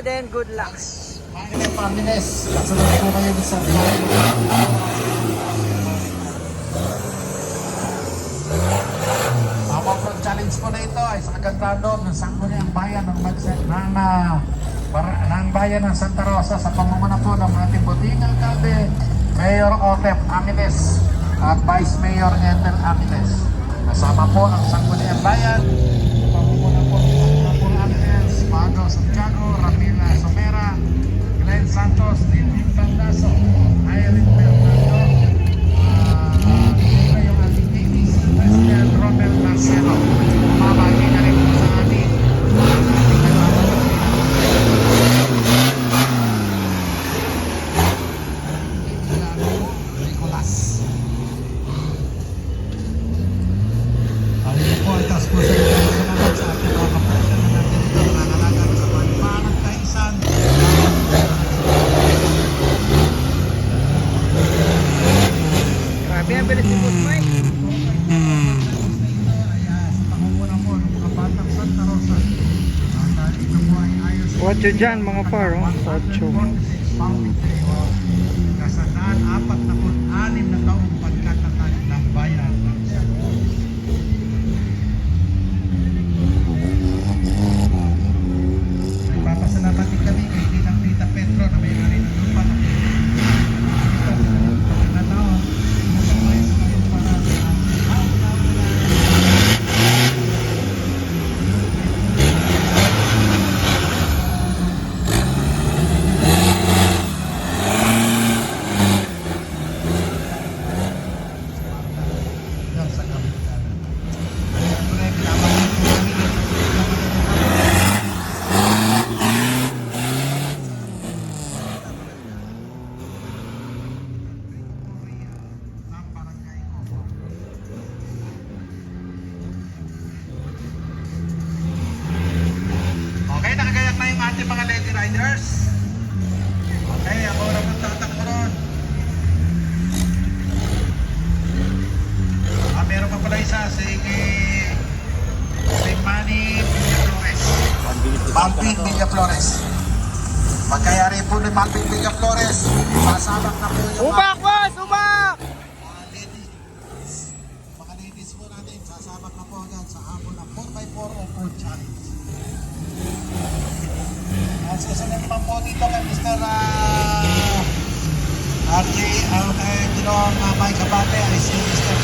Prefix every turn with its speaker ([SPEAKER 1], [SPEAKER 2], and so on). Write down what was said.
[SPEAKER 1] then good lucks.
[SPEAKER 2] Mga families, kasunod po kayo sa vlog. Ang off-road challenge po na ito ay sa kagandado ng sangguniang bayan ng bayan ng Santa Rosa sa pamumuno po ng ating buting alkalde, Mayor Otep Aquiles at Vice Mayor Ethel Aquiles. Kasama po ang sangguniang bayan, pamumuno po ng Apol Aquiles, Pado Santiago, Ramila Somera, Glenn Santos, Dilvin Bandaso, Irene Bernardo, yung ating ABC President Romel Marcelo. Mabagi na rin po sa ating Nicolas. Ayun po ang task po sa inyo. Salamat sa ating mga kapatid na natin ito. Nanalaga sa paliparang kaisan.
[SPEAKER 1] Grabe, ang bilis ni Boss Mike. Ocho dyan mga par, oh. Ocho.
[SPEAKER 2] Kasanaan 46 na taong pagkatatag ng bayan ng Cebu. Nagpapasalamat din kami kay Tinang Tita Petro na may-ari ng lupa na na taon. Masabay sa kayong parang sa kapitan. Siyempre, kailangan po kami ng barangay ko. Okay, nakagayak na yung ating mga Lady Riders. Okay, ako na po tatakbo ron. Meron pa pala isa si Manny Villaflores. Malvin Villaflores. Magkayari po ni Malvin Villaflores. Sasabak na po yung
[SPEAKER 1] Ubak, boss! Ubak!
[SPEAKER 2] ladies. Mga ladies po natin, sasabak na po agad sa hapon ng 4x4 off-road challenge. At susunod pa po dito kay Mr. RJ, Mike Abate ay si Mr.